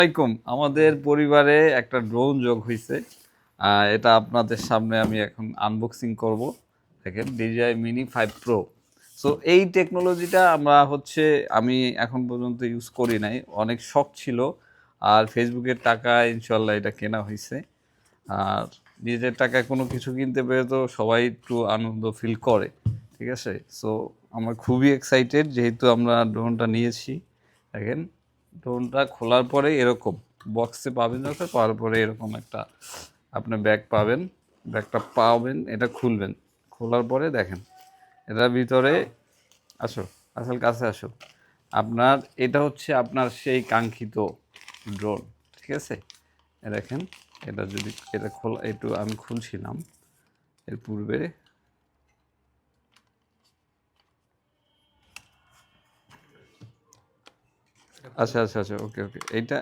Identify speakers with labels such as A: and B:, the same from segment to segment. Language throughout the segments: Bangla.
A: আসসালামাইকুম। আমাদের পরিবারে একটা ড্রোন যোগ হয়েছে। এটা আপনাদের সামনে আমি এখন আনবক্সিং করব। দেখেন DJI Mini 5 Pro। সো এই টেকনোলজিটা আমি এখন পর্যন্ত ইউজ করি নাই, অনেক শখ ছিল। আর ফেসবুকের টাকায় ইনশাল্লাহ এটা কেনা হয়েছে। আর নিজের টাকায় কোনো কিছু কিনতে পেরে তো সবাই একটু আনন্দ ফিল করে, ঠিক আছে। সো আমরা খুবই এক্সাইটেড, যেহেতু আমরা ড্রোনটা নিয়েছি। দেখেন, ড্রোনটা খোলার পরে এরকম বক্সে পাবেন, যখন পাওয়ার পরে এরকম একটা আপনি ব্যাগ পাবেন। ব্যাগটা পাবেন, এটা খুলবেন। খোলার পরে দেখেন এটার ভিতরে, আসো আসল কাছে আসো, আপনার এটা হচ্ছে আপনার সেই কাঙ্ক্ষিত ড্রোন, ঠিক আছে। দেখেন, এটা যদি এটা খোলা, একটু আমি খুলছিলাম এর পূর্বে। আচ্ছা আচ্ছা আচ্ছা, ওকে ওকে। এইটা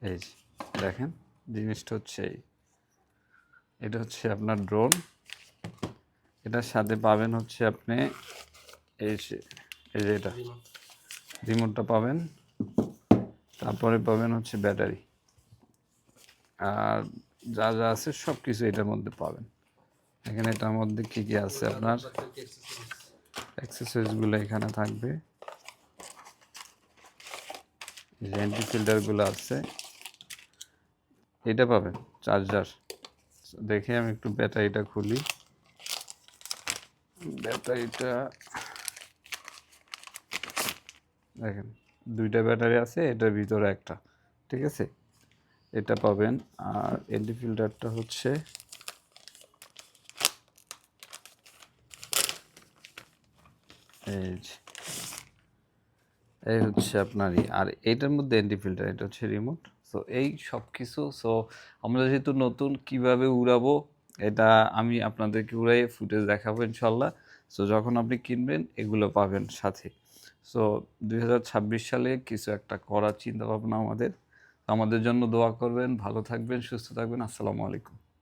A: এই যে দেখেন, জিনিসটা হচ্ছে এটা হচ্ছে আপনার ড্রোন। এটার সাথে পাবেন হচ্ছে আপনি এই এই যে এটা রিমোটটা পাবেন। তারপরে পাবেন হচ্ছে ব্যাটারি, আর যা যা আছে সব কিছু এটার মধ্যে পাবেন। এখানে এটার মধ্যে কি কি আছে, আপনার অ্যাক্সেসরিজগুলো এখানে থাকবে। এই যে অ্যান্টি ফিল্টারগুলো আছে, এটা পাবেন। চার্জার, দেখে আমি একটু ব্যাটারিটা খুলি। ব্যাটারিটা দেখেন, দুইটা ব্যাটারি আছে, এটার ভিতরে একটা, ঠিক আছে। এটা পাবেন। আর এন্টি ফিল্টারটা হচ্ছে এই যে, এই হচ্ছে আপনারই। আর এইটার মধ্যে এন্টি ফিল্টার, এটা হচ্ছে রিমোট। সো এই সব কিছু। সো আমরা যেহেতু নতুন, কিভাবে উড়াবো এটা আমি আপনাদেরকে উড়াই ফুটেজ দেখাবো ইনশাল্লাহ। সো যখন আপনি কিনবেন এগুলো পাবেন সাথে। সো 2026 সালে কিছু একটা করার চিন্তা ভাবনা আমাদের। আমাদের জন্য দোয়া করবেন, ভালো থাকবেন, সুস্থ থাকবেন। আসসালামু আলাইকুম।